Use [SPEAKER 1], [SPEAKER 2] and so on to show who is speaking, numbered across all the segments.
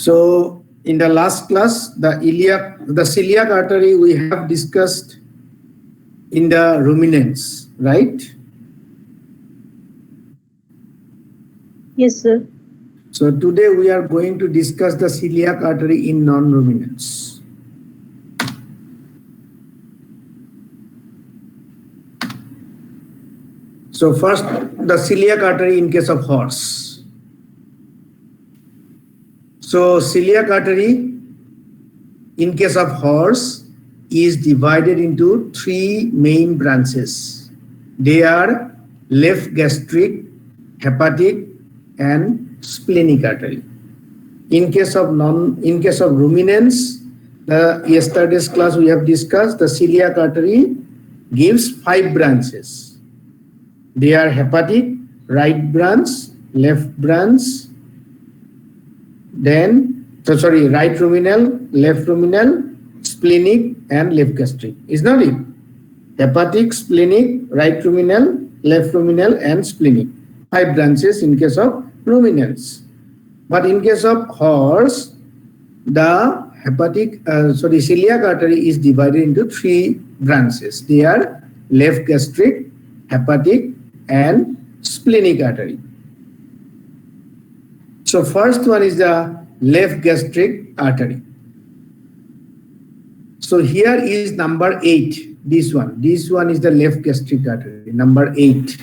[SPEAKER 1] So in the last class, the celiac artery we have discussed in the ruminants, right?
[SPEAKER 2] Yes, sir.
[SPEAKER 1] So today we are going to discuss the celiac artery in non-ruminants. So first, the celiac artery in case of horse. So celiac artery in case of horse is divided into three main branches. They are left gastric, hepatic, and splenic artery. In case of ruminants, yesterday's class we have discussed the celiac artery gives 5 branches. They are hepatic, right branch, left branch, right ruminal, left ruminal, splenic, and left gastric. Is not it? Hepatic, splenic, right ruminal, left ruminal, and splenic. 5 branches in case of ruminants. But in case of horse, the celiac artery is divided into 3 branches. They are left gastric, hepatic, and splenic artery. So first one is the left gastric artery. So here is number 8. This one is the left gastric artery, number 8.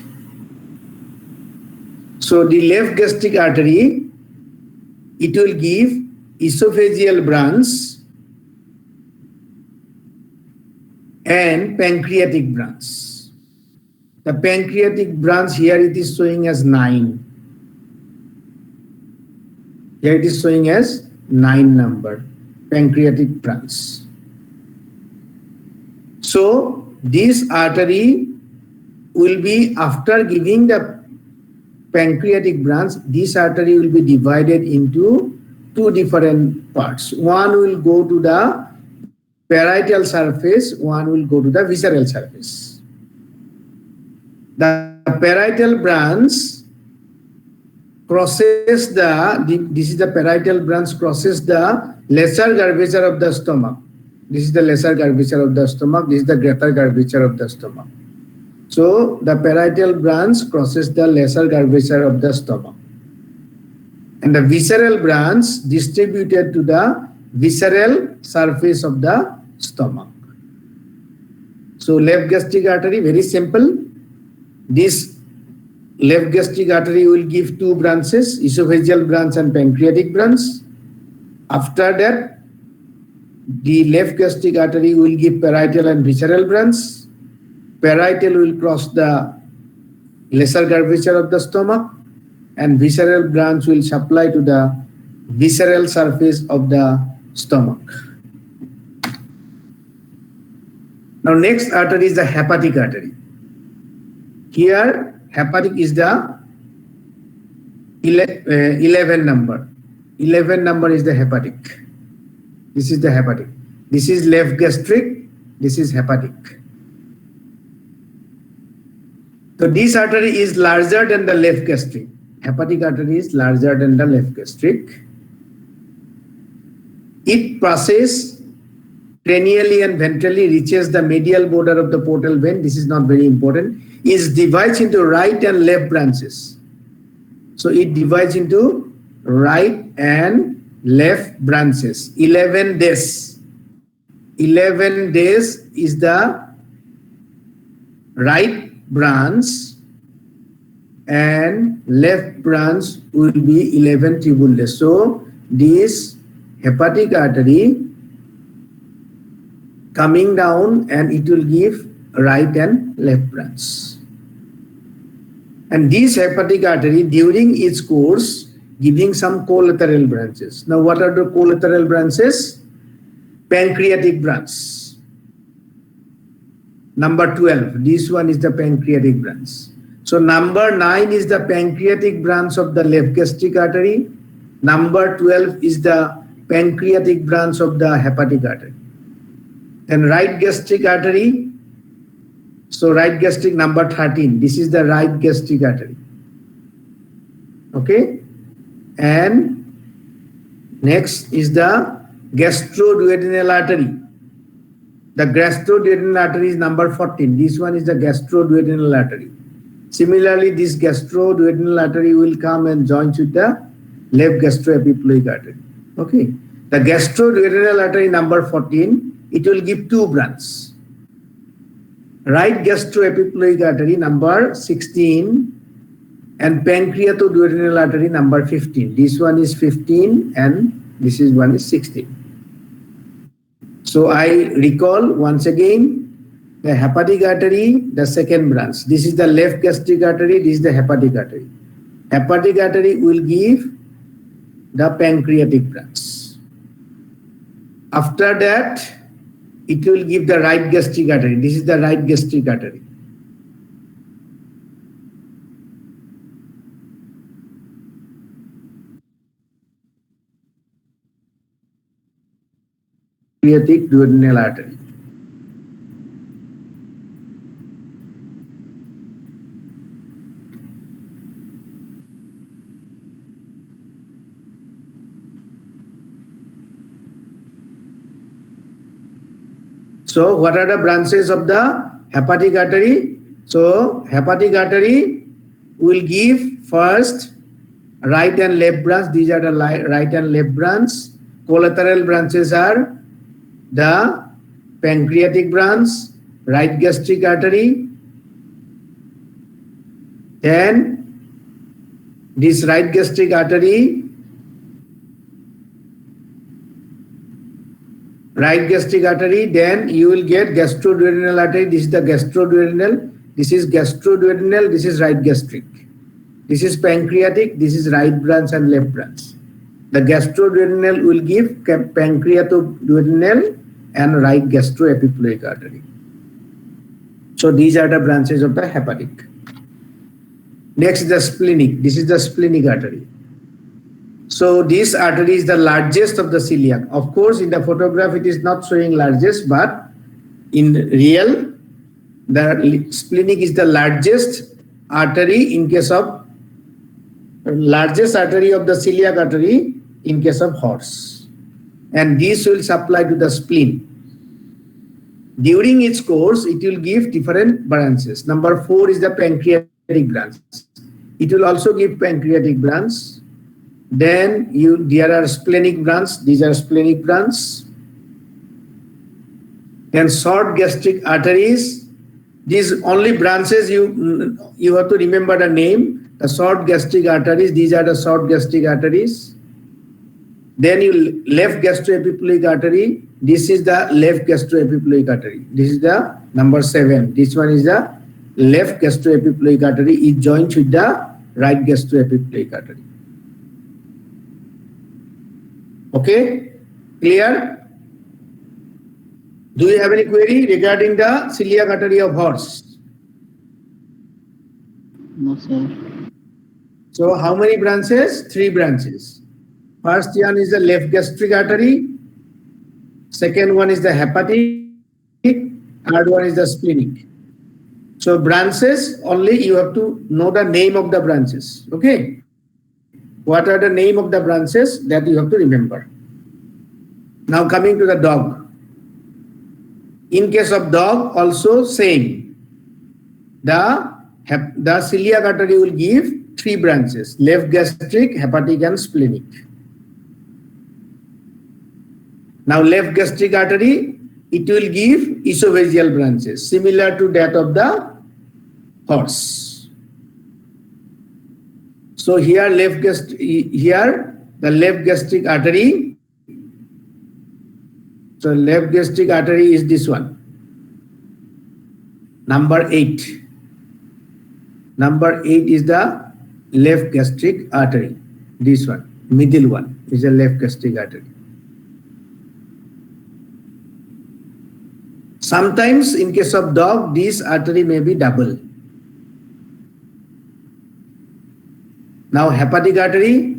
[SPEAKER 1] So the left gastric artery, it will give esophageal branch and pancreatic branch. The pancreatic branch here it is showing as 9. Here it is showing as 9 number, pancreatic branch. So this artery will be, after giving the pancreatic branch, this artery will be divided into 2 different parts. One will go to the parietal surface, one will go to the visceral surface. The parietal branch crosses this is the parietal branch crosses the lesser curvature of the stomach. This is the lesser curvature of the stomach. This is the greater curvature of the stomach. So the parietal branch crosses the lesser curvature of the stomach. And the visceral branch distributed to the visceral surface of the stomach. So left gastric artery, very simple. This left gastric artery will give 2 branches, esophageal branch and pancreatic branch. After that, the left gastric artery will give parietal and visceral branch. Parietal will cross the lesser curvature of the stomach, and visceral branch will supply to the visceral surface of the stomach. Now next artery is the hepatic artery. Here hepatic is the 11 number. 11 number is the hepatic. This is the hepatic. This is left gastric. This is hepatic. So this artery is larger than the left gastric. Hepatic artery is larger than the left gastric. It passes cranially and ventrally, reaches the medial border of the portal vein. This is not very important. It divides into right and left branches. So it divides into right and left branches. 11 days. 11 days is the right branch, and left branch will be 11 tribule days. So this hepatic artery coming down, and it will give right and left branch. And this hepatic artery during its course giving some collateral branches. Now what are the collateral branches? Pancreatic branch. Number 12, this one is the pancreatic branch. So number 9 is the pancreatic branch of the left gastric artery. Number 12 is the pancreatic branch of the hepatic artery. Then right gastric artery. So right gastric, number 13. This is the right gastric artery. Okay. And Next is the gastroduodenal artery. The gastroduodenal artery is number 14. This one is the gastroduodenal artery. Similarly, this gastroduodenal artery will come and join with the left gastroepiploic artery. Okay. The gastroduodenal artery number 14, it will give two branches. Right gastroepiploic artery number 16 and pancreatoduodenal artery number 15. This one is 15 and this is one is 16. So I recall once again the hepatic artery, the second branch. This is the left gastric artery, this is the hepatic artery. Hepatic artery will give the pancreatic branch. After that, it will give the right gastric artery. This is the right gastric artery. Pancreatic duodenal artery. So what are the branches of the hepatic artery? So hepatic artery will give first right and left branch. These are the right and left branch. Collateral branches are the pancreatic branch, right gastric artery, then this right gastric artery, then you will get gastroduodenal artery. This is the gastroduodenal, this is gastroduodenal, this is right gastric. This is pancreatic, this is right branch and left branch. The gastroduodenal will give pancreatoduodenal and right gastroepiploic artery. So these are the branches of the hepatic. Next is the splenic. This is the splenic artery. So this artery is the largest of the celiac. Of course, in the photograph it is not showing largest, but in real, the splenic is the largest artery in case of largest artery of the celiac artery in case of horse, and this will supply to the spleen. During its course, it will give different branches. Number 4 is the pancreatic branch. It will also give pancreatic branch. Then there are splenic branch. These are splenic branch. Then short gastric arteries. These only branches you have to remember the name. The short gastric arteries. These are the short gastric arteries. Then left gastroepiploic artery. This is the left gastroepiploic artery. This is the number 7. This one is the left gastroepiploic artery. It joins with the right gastroepiploic artery. Okay, clear? Do you have any query regarding the celiac artery of horse?
[SPEAKER 3] No, sir.
[SPEAKER 1] So how many branches? 3 branches. First one is the left gastric artery. Second one is the hepatic. Third one is the splenic. So branches, only you have to know the name of the branches. Okay. What are the name of the branches that you have to remember? Now coming to the dog. In case of dog, also same. The celiac artery will give 3 branches: left gastric, hepatic, and splenic. Now left gastric artery, it will give esophageal branches, similar to that of the horse. So here the left gastric artery. So left gastric artery is this one, number 8. Number 8 is the left gastric artery. This one, middle one, is the left gastric artery. Sometimes in case of dog, this artery may be double. Now hepatic artery,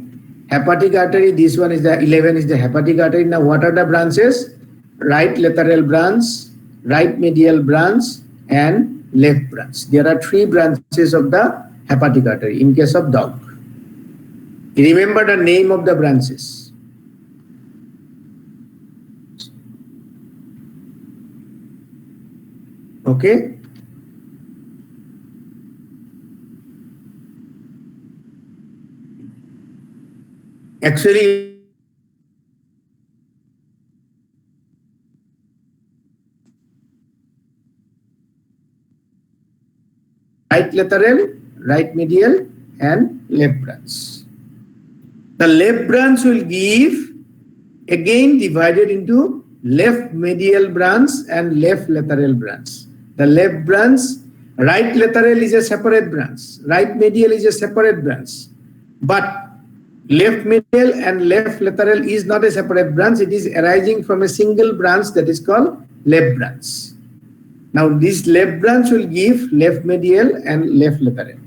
[SPEAKER 1] this one is the 11 is the hepatic artery. Now what are the branches? Right lateral branch, right medial branch, and left branch. There are 3 branches of the hepatic artery in case of dog. Remember the name of the branches. Okay. Actually, right lateral, right medial, and left branch. The left branch will give, again divided into left medial branch and left lateral branch. The left branch, right lateral is a separate branch, right medial is a separate branch, but left medial and left lateral is not a separate branch. It is arising from a single branch that is called left branch. Now this left branch will give left medial and left lateral.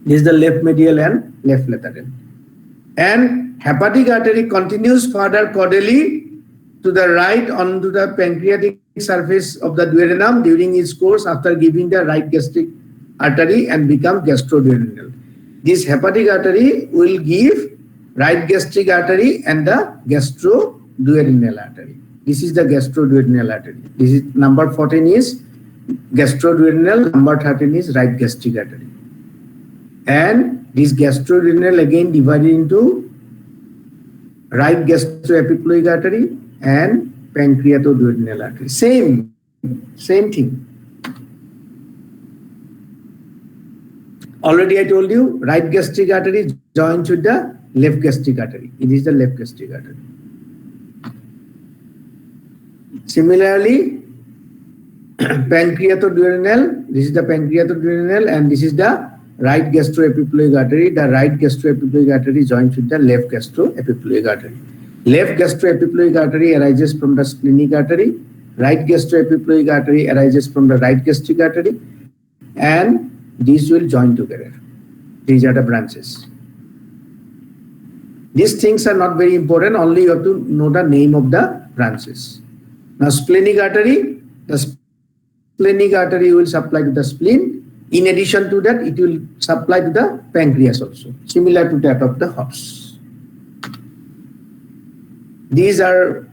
[SPEAKER 1] This is the left medial and left lateral. And hepatic artery continues further caudally to the right onto the pancreatic surface of the duodenum during its course after giving the right gastric artery and become gastroduodenal. This hepatic artery will give right gastric artery and the gastroduodenal artery. This is the gastroduodenal artery. This is number 14 is gastroduodenal, number 13 is right gastric artery. And this gastroduodenal again divided into right gastroepiploic artery and pancreatoduodenal artery. Same thing. Already I told you, right gastric artery joins with the left gastric artery. It is the left gastric artery. Similarly, pancreatoduodenal, this is the pancreatoduodenal and this is the right gastroepiploic artery. The right gastroepiploic artery joins with the left gastroepiploic artery. Left gastroepiploic artery arises from the splenic artery. Right gastroepiploic artery arises from the right gastric artery, and these will join together. These are the branches. These things are not very important, only you have to know the name of the branches. Now splenic artery, the splenic artery will supply to the spleen. In addition to that, it will supply to the pancreas also, similar to that of the horse. These are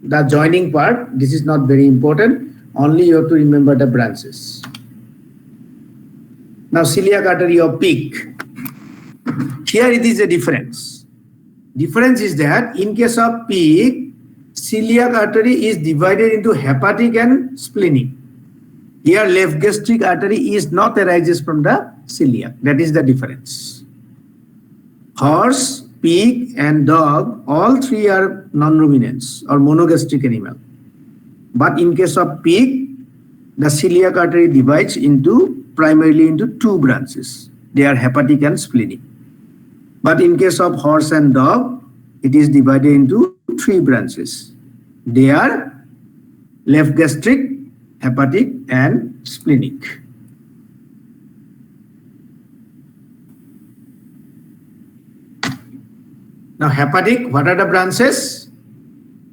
[SPEAKER 1] the joining part. This is not very important, only you have to remember the branches. Now celiac artery or pig. Here it is a difference. Difference is that in case of pig, celiac artery is divided into hepatic and splenic. Here left gastric artery is not arises from the celiac. That is the difference. Horse, pig and dog, all three are non-ruminants or monogastric animal. But in case of pig, the celiac artery divides primarily into two branches. They are hepatic and splenic. But in case of horse and dog, it is divided into three branches. They are left gastric, hepatic and splenic. Now hepatic, what are the branches?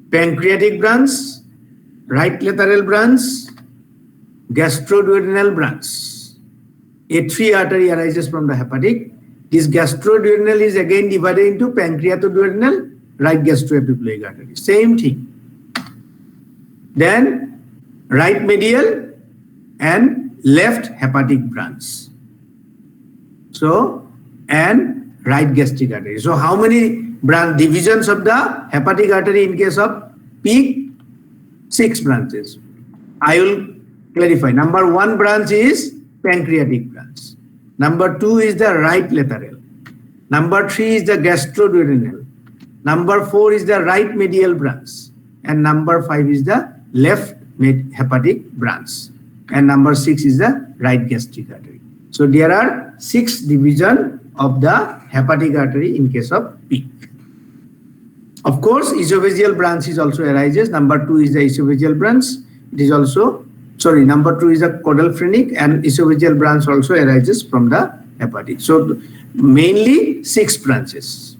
[SPEAKER 1] Pancreatic branch, right lateral branch, gastroduodenal branch. A3 artery arises from the hepatic. This gastroduodenal is again divided into pancreatoduodenal, right gastroepiploic artery. Same thing. Then right medial and left hepatic branch. So, and right gastric artery. So how many divisions of the hepatic artery in case of pig? 6 branches. I will clarify. Number 1 branch is pancreatic branch. Number 2 is the right lateral. Number 3 is the gastroduodenal. Number 4 is the right medial branch. And number 5 is the left hepatic branch. And number 6 is the right gastric artery. So there are 6 divisions of the hepatic artery in case of pig. Of course, esophageal branch is also arises. Number 2 is the esophageal branch. It is also, number 2 is the caudal phrenic, and esophageal branch also arises from the hepatic. So mainly 6 branches.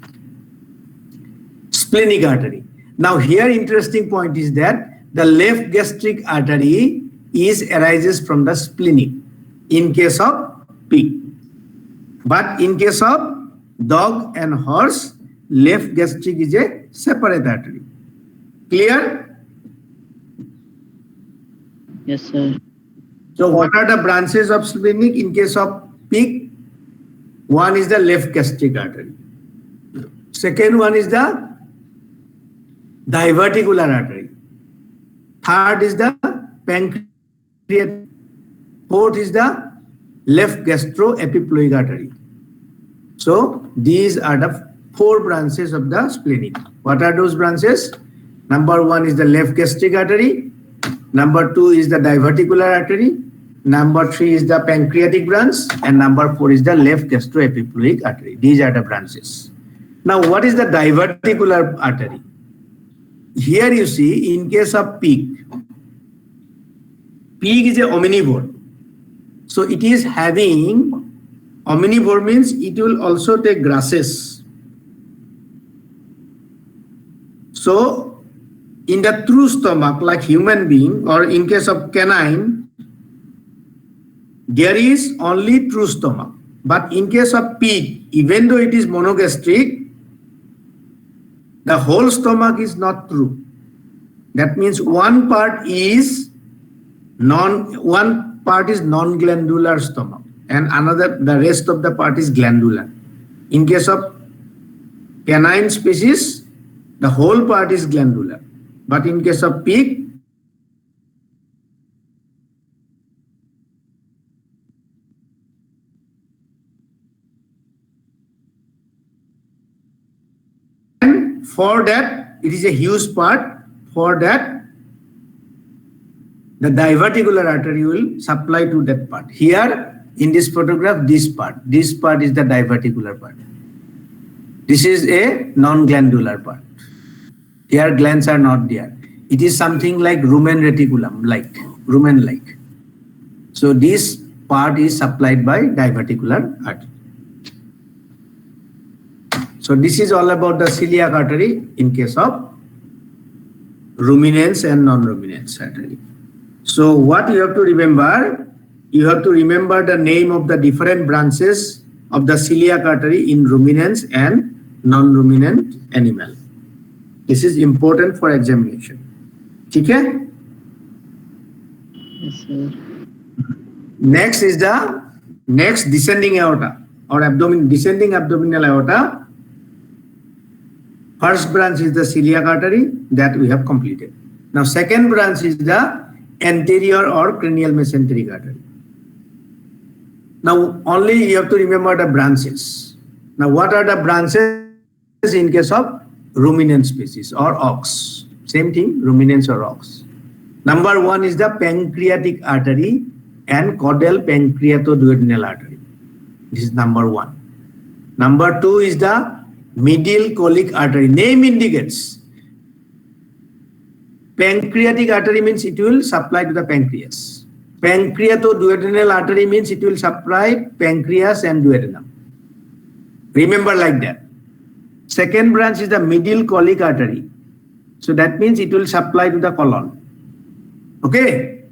[SPEAKER 1] Splenic artery. Now here interesting point is that the left gastric artery arises from the splenic in case of pig. But in case of dog and horse, left gastric is a separate artery. Clear?
[SPEAKER 2] Yes, sir.
[SPEAKER 1] So what are the branches of splenic in case of pig? One is the left gastric artery. Second one is the diverticular artery. Third is the pancreatic. Fourth is the left gastroepiploic artery. So these are the 4 branches of the splenic. What are those branches? Number 1 is the left gastric artery. Number 2 is the diverticular artery. Number 3 is the pancreatic branch. And number 4 is the left gastroepiploic artery. These are the branches. Now, what is the diverticular artery? Here you see, in case of pig is a omnivore. So it is having, omnivore means it will also take grasses. So in the true stomach, like human being, or in case of canine, there is only true stomach. But in case of pig, even though it is monogastric, the whole stomach is not true. That means one part is non-glandular stomach, and the rest of the part is glandular. In case of canine species, the whole part is glandular. But in case of pig, and for that, it is a huge part. For that, the diverticular artery will supply to that part. Here, in this photograph, this part is the diverticular part. This is a non-glandular part. Here, glands are not there. It is something like rumen reticulum, rumen-like. So this part is supplied by diverticular artery. So this is all about the celiac artery in case of ruminants and non-ruminants artery. So what you have to remember, the name of the different branches of the celiac artery in ruminants and non-ruminant animal. This is important for examination. Okay?
[SPEAKER 2] Yes, sir.
[SPEAKER 1] Next is the descending aorta or descending abdominal aorta. First branch is the celiac artery that we have completed. Now second branch is the anterior or cranial mesenteric artery. Now only you have to remember the branches. Now what are the branches in case of ruminant species or ox? Same thing, ruminants or ox. Number 1 is the pancreatic artery and caudal pancreatoduodenal artery. This is number 1. Number 2 is the medial colic artery. Name indicates. Pancreatic artery means it will supply to the pancreas. Pancreatoduodenal artery means it will supply pancreas and duodenum. Remember like that. Second branch is the medial colic artery. So that means it will supply to the colon. Okay.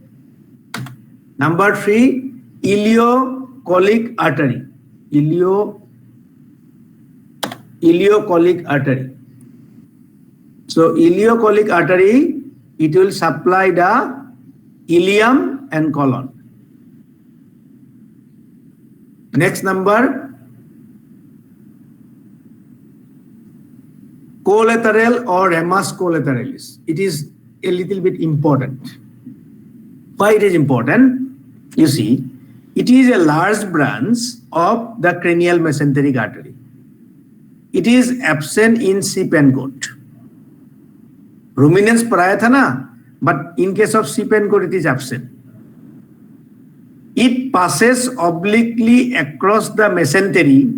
[SPEAKER 1] Number 3, ileocolic artery. Ileocolic artery. So ileocolic artery, it will supply the ileum and colon. Next number, collateral or ramus collateralis. It is a little bit important. Why it is important? You see, it is a large branch of the cranial mesenteric artery. It is absent in sheep and goat. Ruminants praya tha na, but in case of sheep and goat, it is absent. It passes obliquely across the mesentery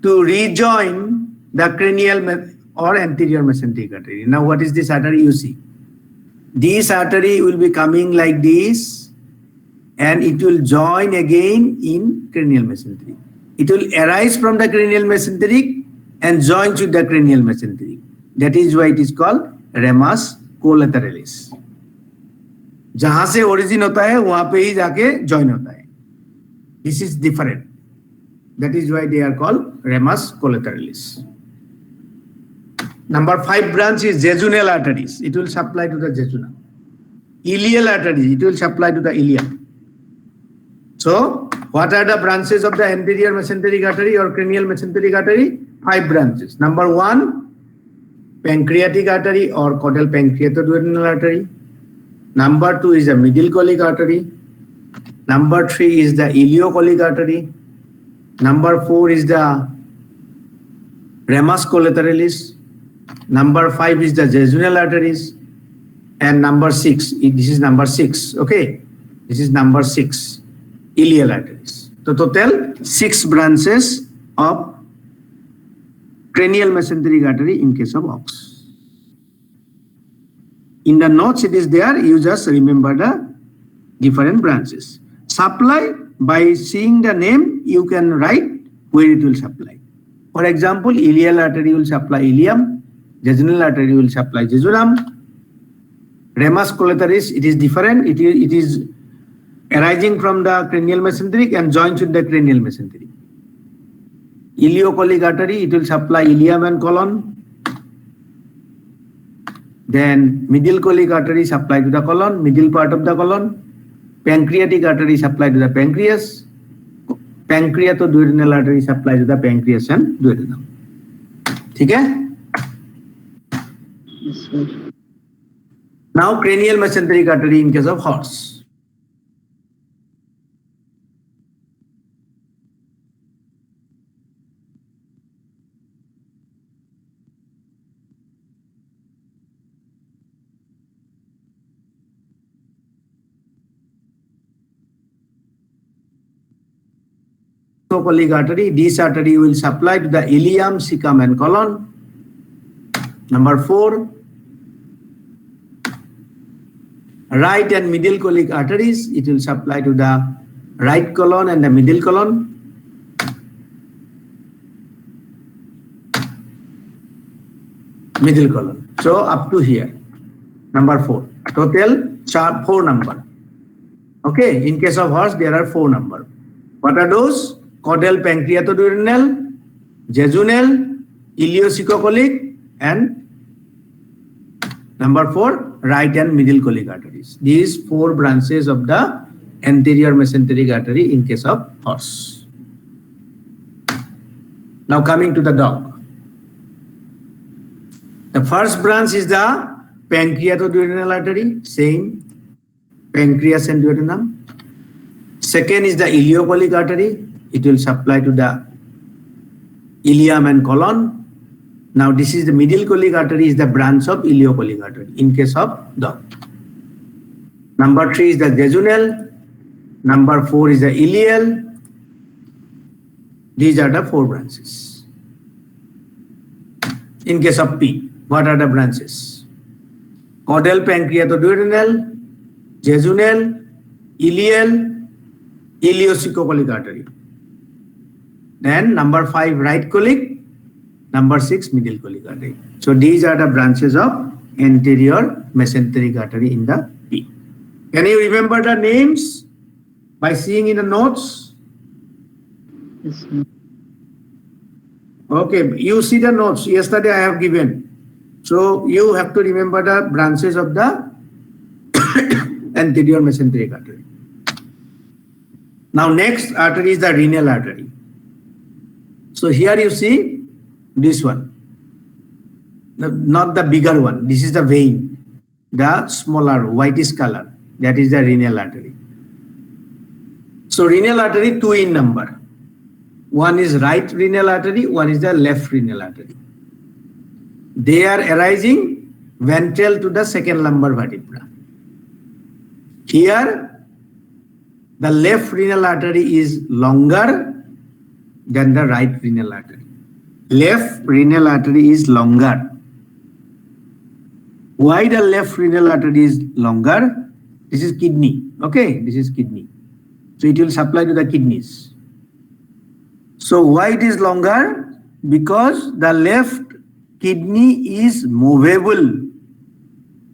[SPEAKER 1] to rejoin the cranial or anterior mesenteric artery. Now, what is this artery you see? This artery will be coming like this, and it will join again in cranial mesenteric. It will arise from the cranial mesenteric and join with the cranial mesenteric. That is why it is called ramus collateralis. जहां से origin होता है वहां पे ही जाके join होता है. This is different. That is why they are called ramus collateralis. Number 5 branch is jejunal arteries. It will supply to the jejunum. Ileal arteries, it will supply to the ileum. So, what are the branches of the anterior mesenteric artery or cranial mesenteric artery? 5 branches. Number 1, pancreatic artery or caudal pancreatoduodenal artery. Number 2 is the middle colic artery. Number 3 is the ileocolic artery. Number 4 is the ramus collateralis. Number 5 is the jejunal arteries. And number 6, this is number 6, okay? This is number 6, ileal arteries. So total 6 branches of cranial mesenteric artery in case of ox. In the notes it is there, you just remember the different branches. Supply, by seeing the name, you can write where it will supply. For example, ileal artery will supply ileum, jejunal artery will supply jejunum, ramus collateralis, it is different, it is arising from the cranial mesenteric and joins with the cranial mesenteric. Ileocolic artery, it will supply ileum and colon. Then middle colic artery supply to the colon, middle part of the colon. Pancreatic artery supply to the pancreas. Pancreatoduodenal artery supply to the pancreas and duodenum. Okay?
[SPEAKER 2] Yes, sir.
[SPEAKER 1] Now cranial mesenteric artery in case of horse. Ileocolic artery, this artery will supply to the ileum, cecum and colon. Number 4, right and middle colic arteries, it will supply to the right colon and the middle colon. Middle colon. So up to here. Number 4. Total 4 number. Okay, in case of horse, there are 4 number. What are those? Caudal pancreatoduodenal, jejunal, ileocecocolic, and number 4, right and middle colic arteries. These 4 branches of the anterior mesenteric artery in case of horse. Now coming to the dog. The first branch is the pancreatoduodenal artery, same, pancreas and duodenum. Second is the ileocolic artery. It will supply to the ileum and colon. Now this is the middle colic artery, is the branch of ileocolic artery in case of dog. Number 3 is the jejunal. Number 4 is the ileal. These are the 4 branches. In case of P, what are the branches? Caudal pancreatoduodenal, jejunal, ileal, ileocecocolic artery. Then number 5, right colic. Number 6, middle colic artery. So these are the branches of anterior mesenteric artery in the P. Can you remember the names by seeing in the notes?
[SPEAKER 2] Yes, sir.
[SPEAKER 1] Okay, you see the notes. Yesterday I have given. So you have to remember the branches of the anterior mesenteric artery. Now next artery is the renal artery. So here you see this one, not the bigger one. This is the vein, the smaller whitish color. That is the renal artery. So renal artery 2 in number. One is right renal artery, one is the left renal artery. They are arising ventral to the second lumbar vertebra. Here, the left renal artery is longer than the right renal artery. Left renal artery is longer. Why the left renal artery is longer? This is kidney. Okay, this is kidney. So it will supply to the kidneys. So why it is longer? Because the left kidney is movable.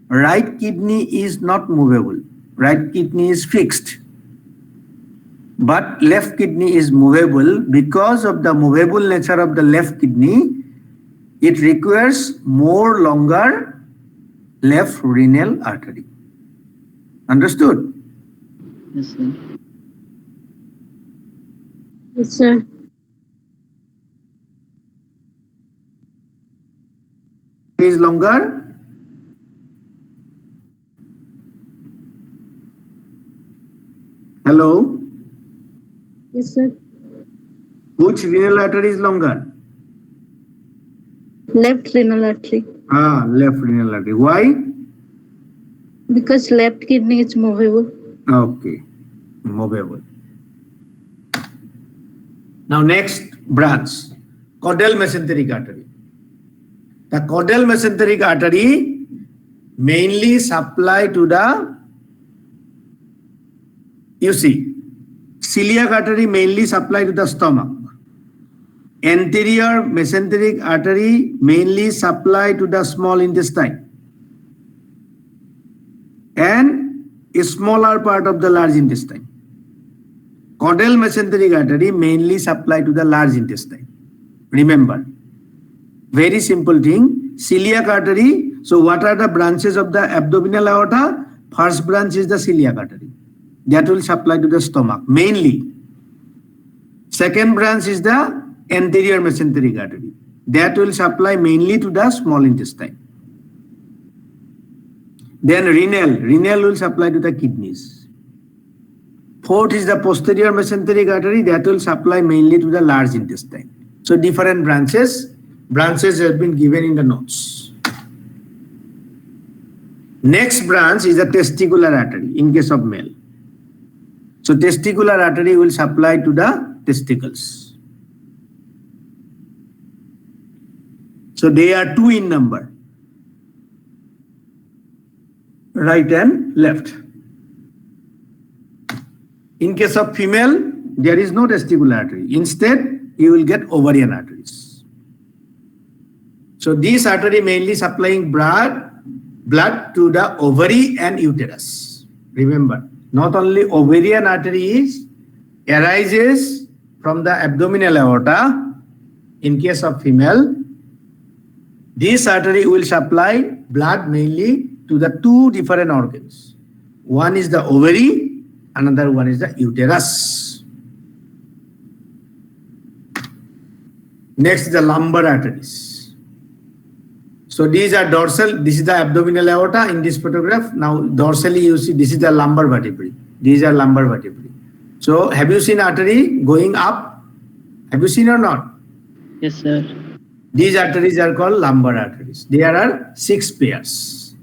[SPEAKER 1] Right kidney is not movable. Right kidney is fixed. But left kidney is movable. Because of the movable nature of the left kidney, it requires more longer left renal artery. Understood?
[SPEAKER 2] Yes, sir. Yes, sir.
[SPEAKER 1] Is longer? Hello?
[SPEAKER 2] Yes, sir.
[SPEAKER 1] Which renal artery is longer?
[SPEAKER 2] Left renal artery.
[SPEAKER 1] Left renal artery. Why?
[SPEAKER 2] Because left kidney is movable.
[SPEAKER 1] Okay, movable. Now next branch, caudal mesenteric artery. The caudal mesenteric artery mainly supply to the, you see, celiac artery mainly supply to the stomach. Anterior mesenteric artery mainly supply to the small intestine and a smaller part of the large intestine. Caudal mesenteric artery mainly supply to the large intestine. Remember, very simple thing, celiac artery. So what are the branches of the abdominal aorta? First branch is the celiac artery. That will supply to the stomach mainly. Second branch is the anterior mesenteric artery. That will supply mainly to the small intestine. Then renal will supply to the kidneys. Fourth is the posterior mesenteric artery, that will supply mainly to the large intestine. So different branches have been given in the notes. Next branch is the testicular artery in case of male. So testicular artery will supply to the testicles. So they are two in number, right and left. In case of female, there is no testicular artery. Instead, you will get ovarian arteries. So this artery mainly supplying blood to the ovary and uterus. Remember, not only ovarian artery arises from the abdominal aorta. In case of female, this artery will supply blood mainly to the two different organs. One is the ovary, another one is the uterus. Next is the lumbar arteries. So these are dorsal, this is the abdominal aorta in this photograph. Now dorsally you see this is the lumbar vertebrae. These are lumbar vertebrae. So have you seen artery going up? Have you seen or not?
[SPEAKER 2] Yes, sir.
[SPEAKER 1] These arteries are called lumbar arteries. There are 6 pairs.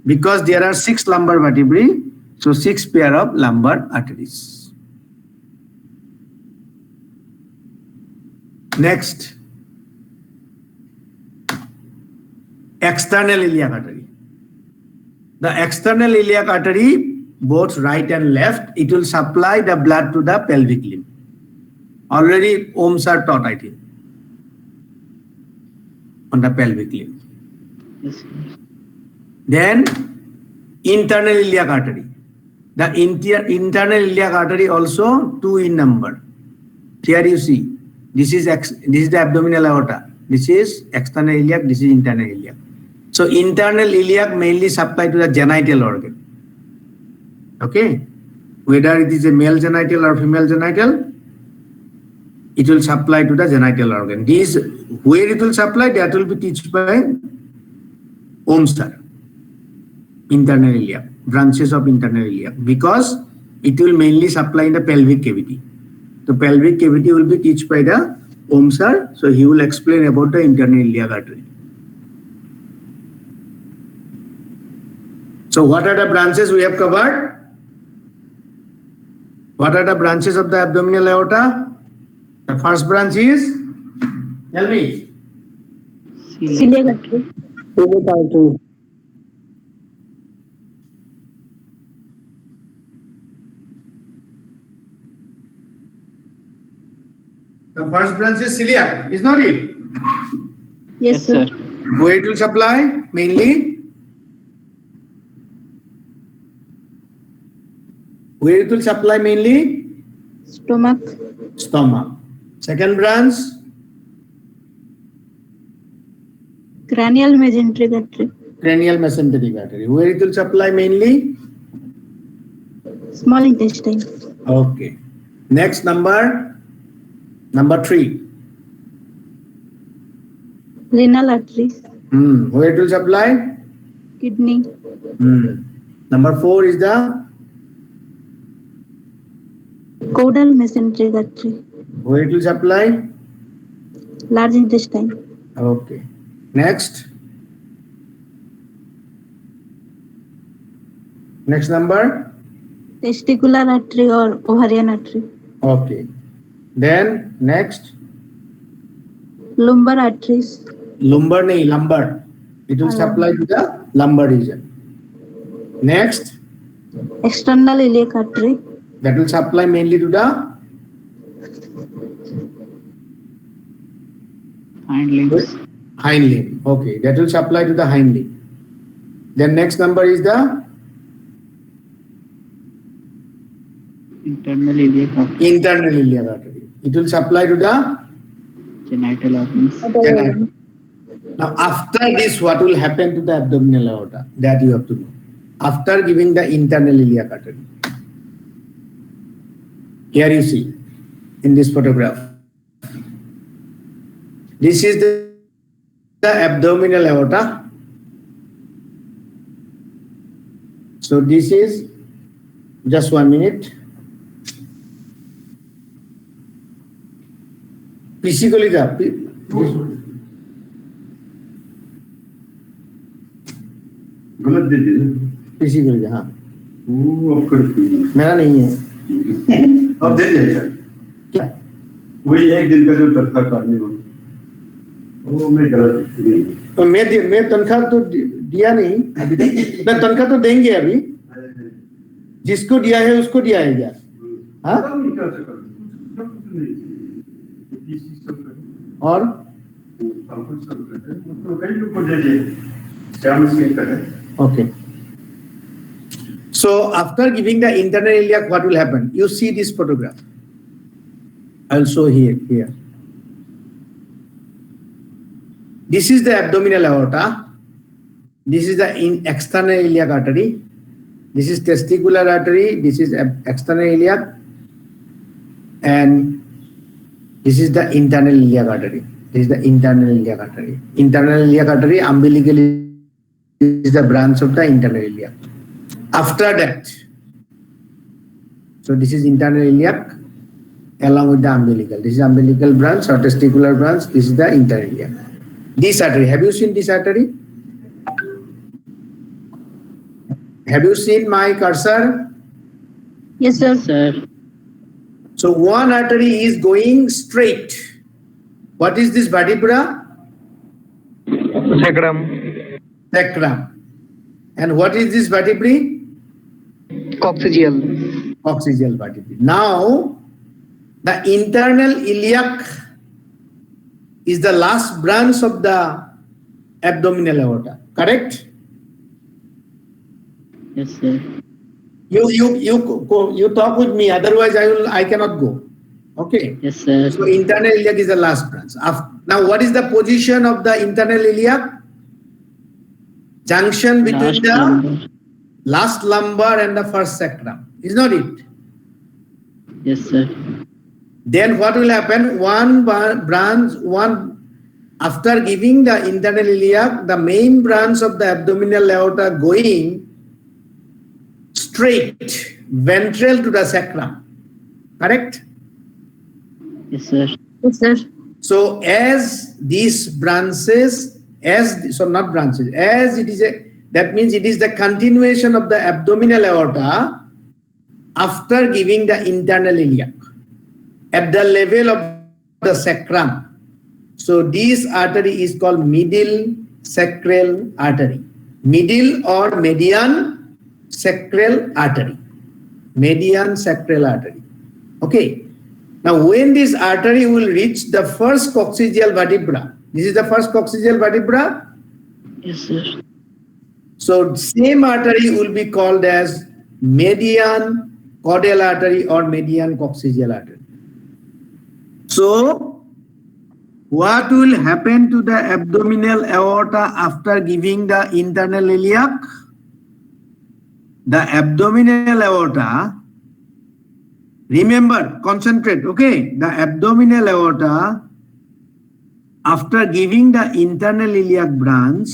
[SPEAKER 1] Because there are 6 lumbar vertebrae, so 6 pair of lumbar arteries. Next, external iliac artery. The external iliac artery, both right and left, it will supply the blood to the pelvic limb. Already ohms are taught, I think, on the pelvic limb.
[SPEAKER 2] Yes, sir.
[SPEAKER 1] Then internal iliac artery. The internal iliac artery also 2 in number. Here you see, this is the abdominal aorta. This is external iliac, this is internal iliac. So internal iliac mainly supply to the genital organ. Okay, whether it is a male genital or female genital, it will supply to the genital organ. This, where it will supply, that will be taught by ohms sir. Internal iliac, branches of internal iliac, because it will mainly supply in the pelvic cavity. The pelvic cavity will be taught by the ohms sir, so he will explain about the internal iliac artery. So what are the branches we have covered? What are the branches of the abdominal aorta? The first branch is, tell me.
[SPEAKER 2] Celiac artery.
[SPEAKER 1] The first branch is celiac, is not it?
[SPEAKER 2] Yes, sir.
[SPEAKER 1] Where it will supply mainly? Where it will supply mainly?
[SPEAKER 2] Stomach.
[SPEAKER 1] Stomach. Second branch?
[SPEAKER 2] Cranial mesenteric artery.
[SPEAKER 1] Cranial mesenteric artery. Where it will supply mainly?
[SPEAKER 2] Small intestine.
[SPEAKER 1] Okay. Next number? Number 3.
[SPEAKER 2] Renal artery.
[SPEAKER 1] Where it will supply?
[SPEAKER 2] Kidney.
[SPEAKER 1] Number 4 is the
[SPEAKER 2] Caudal mesenteric artery.
[SPEAKER 1] where it will supply?
[SPEAKER 2] Large intestine.
[SPEAKER 1] Okay. Next. Next number.
[SPEAKER 2] Testicular artery or ovarian artery.
[SPEAKER 1] Okay. Then next.
[SPEAKER 2] Lumbar arteries.
[SPEAKER 1] Lumbar nahi, lumbar. It will supply to the lumbar region. Next.
[SPEAKER 2] External iliac artery.
[SPEAKER 1] That will supply mainly to the
[SPEAKER 3] hind limbs.
[SPEAKER 1] hind limb. Okay. That will supply to the hind limb. Then next number is the
[SPEAKER 3] Internal iliac artery.
[SPEAKER 1] internal iliac artery. It will supply to the
[SPEAKER 3] Genital organs.
[SPEAKER 1] genital. Now, after this, what will happen to the abdominal aorta? That you have to know. After giving the internal iliac artery. Here you see in this photograph. This is the abdominal aorta. So this is just 1 minute. PC को ले जा
[SPEAKER 4] गलत दे दे
[SPEAKER 1] PC को ले जा हाँ
[SPEAKER 4] वो अब कर
[SPEAKER 1] मेरा नहीं है
[SPEAKER 4] अब दे दे यार
[SPEAKER 1] क्या
[SPEAKER 4] वही एक दिन का जो तनख्वाह काटने वाला वो मैं गलत दे
[SPEAKER 1] तो मैं तनख्वाह तो दिया नहीं अभी तक मैं तनख्वाह तो देंगे अभी जिसको दिया है उसको दिया है क्या हाँ और okay. So after giving the internal iliac, what will happen? You see this photograph. I'll show here. This is the abdominal aorta. This is the external iliac artery. This is testicular artery. This is external iliac. And this is the internal iliac artery. This is the internal iliac artery. Internal iliac artery, umbilical is the branch of the internal iliac. After that, so this is internal iliac along with the umbilical. This is umbilical branch or testicular branch. This is the internal iliac. This artery, have you seen this artery? Have you seen my cursor?
[SPEAKER 2] Yes, sir.
[SPEAKER 3] Sir,
[SPEAKER 1] So one artery is going straight. What is this vertebra?
[SPEAKER 5] Sacrum.
[SPEAKER 1] Sacrum. And what is this vertebrae?
[SPEAKER 5] Coccygeal.
[SPEAKER 1] Coccygeal vertebrae. Now, the internal iliac is the last branch of the abdominal aorta. Correct?
[SPEAKER 3] yes, sir.
[SPEAKER 1] You talk with me. Otherwise, I cannot go. Okay.
[SPEAKER 3] Yes, sir.
[SPEAKER 1] So internal iliac is the last branch. Now, what is the position of the internal iliac? Junction between
[SPEAKER 3] Last
[SPEAKER 1] the
[SPEAKER 3] number.
[SPEAKER 1] last lumbar and the first sacrum. Is not it?
[SPEAKER 3] Yes, sir.
[SPEAKER 1] Then what will happen? After giving the internal iliac, the main branch of the abdominal aorta going straight, ventral to the sacrum. Correct?
[SPEAKER 3] Yes, sir.
[SPEAKER 2] Yes, sir.
[SPEAKER 1] So as these branches, that means it is the continuation of the abdominal aorta after giving the internal iliac at the level of the sacrum. So this artery is called middle sacral artery. Middle or median sacral artery. Median sacral artery. Okay. Now when this artery will reach the first coccygeal vertebra, this is the first coccygeal vertebra.
[SPEAKER 3] Yes, sir.
[SPEAKER 1] So same artery will be called as median caudal artery or median coccygeal artery. So what will happen to the abdominal aorta after giving the internal iliac? The abdominal aorta Remember, concentrate, okay? The abdominal aorta, after giving the internal iliac branch,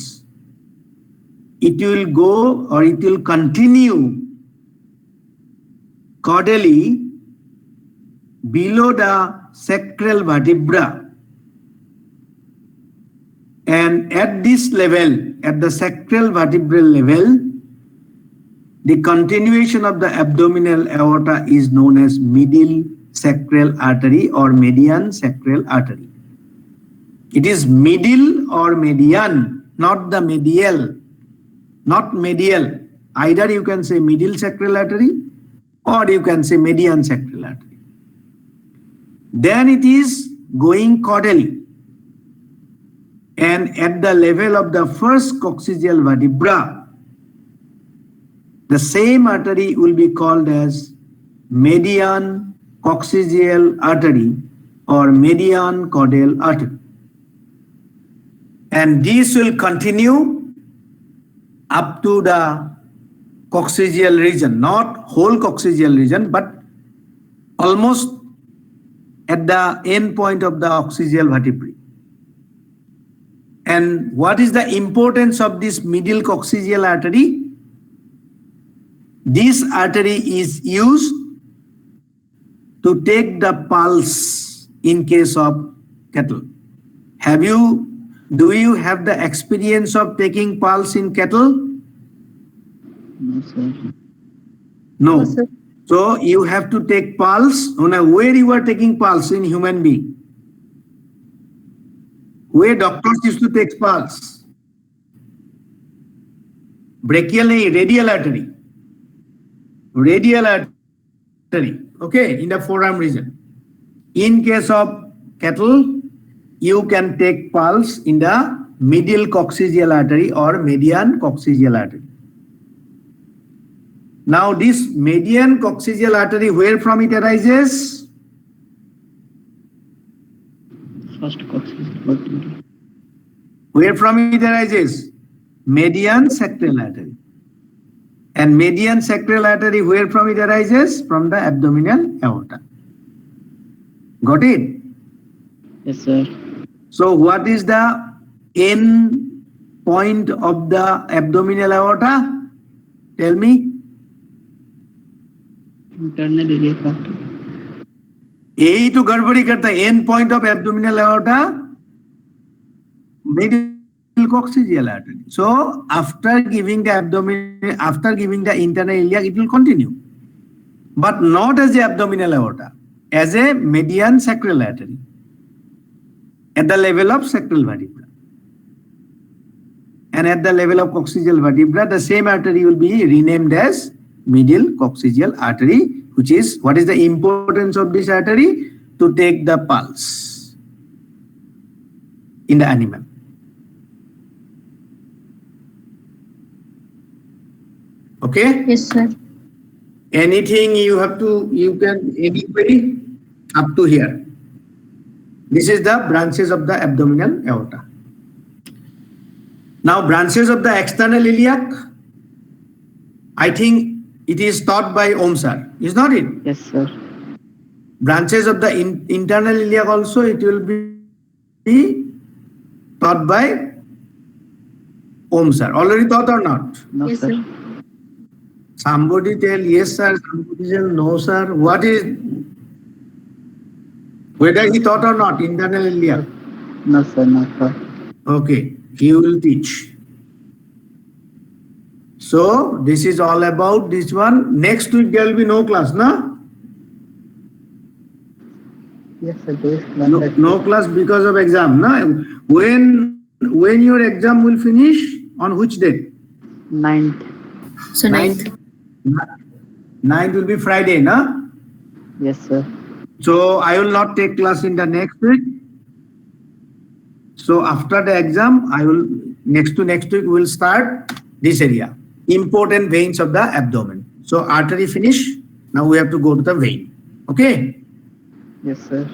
[SPEAKER 1] it will go or it will continue caudally below the sacral vertebra. And at this level, at the sacral vertebral level, the continuation of the abdominal aorta is known as medial sacral artery or median sacral artery. It is medial or median, not the medial, not medial. Either you can say medial sacral artery or you can say median sacral artery. Then it is going caudally. And at the level of the first coccygeal vertebra, the same artery will be called as median coccygeal artery or median caudal artery. And this will continue up to the coccygeal region, not whole coccygeal region, but almost at the end point of the coccygeal vertebrae. And what is the importance of this medial coccygeal artery? This artery is used to take the pulse in case of cattle. Do you have the experience of taking pulse in cattle?
[SPEAKER 3] No, sir.
[SPEAKER 1] No.
[SPEAKER 2] No, sir.
[SPEAKER 1] So you have to take pulse. Where you are taking pulse in human being? Where doctors used to take pulse? Brachial, radial artery. Radial artery, okay, in the forearm region. In case of cattle, you can take pulse in the medial coccygeal artery or median coccygeal artery. Now this median coccygeal artery, where from it arises?
[SPEAKER 3] First coccygeal vertebra.
[SPEAKER 1] Where from it arises? Median sacral artery. And median sacral artery, where from it arises? From the abdominal aorta. Got it?
[SPEAKER 3] Yes, sir.
[SPEAKER 1] So what is the end point of the abdominal aorta? Tell me.
[SPEAKER 3] Internal iliac artery.
[SPEAKER 1] यही तो गड़बड़ी करता है. End point of abdominal aorta, medial coccygeal artery. So after giving the internal iliac, it will continue, but not as the abdominal aorta, as a median sacral artery at the level of sacral vertebra. And at the level of coccygeal vertebra, the same artery will be renamed as medial coccygeal artery, which is, what is the importance of this artery? To take the pulse in the animal. Okay?
[SPEAKER 2] Yes, sir.
[SPEAKER 1] Anything you can, any query up to here. This is the branches of the abdominal aorta. Now branches of the external iliac, I think it is taught by Om sir, is not it?
[SPEAKER 3] Yes, sir.
[SPEAKER 1] Branches of the internal iliac also, it will be taught by Om sir. Already taught or not?
[SPEAKER 3] No,
[SPEAKER 2] Yes,
[SPEAKER 3] sir.
[SPEAKER 2] sir.
[SPEAKER 1] Somebody tell yes sir, somebody tell no sir. What is, whether he taught or not, internal iliac?
[SPEAKER 3] No, sir, not sir.
[SPEAKER 1] Okay, he will teach. So this is all about this one. Next week there will be no class, no?
[SPEAKER 3] Yes, sir. There is
[SPEAKER 1] No class because of exam, no? When your exam will finish, on which date?
[SPEAKER 3] 9th.
[SPEAKER 2] So ninth.
[SPEAKER 1] 9th will be Friday, no?
[SPEAKER 3] Yes, sir.
[SPEAKER 1] So I will not take class in the next week. So after the exam, I will next week we will start this area, important veins of the abdomen. So artery finish. Now we have to go to the vein. Okay.
[SPEAKER 3] Yes, sir.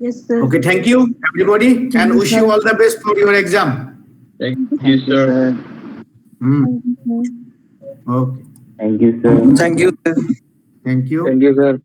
[SPEAKER 2] Yes, sir.
[SPEAKER 1] Okay. Thank you, everybody, and wish you all the best for your exam.
[SPEAKER 5] Thank you, sir.
[SPEAKER 1] Hmm. Okay.
[SPEAKER 5] Thank you, sir.
[SPEAKER 1] Thank you. Thank you.
[SPEAKER 5] Thank you, sir.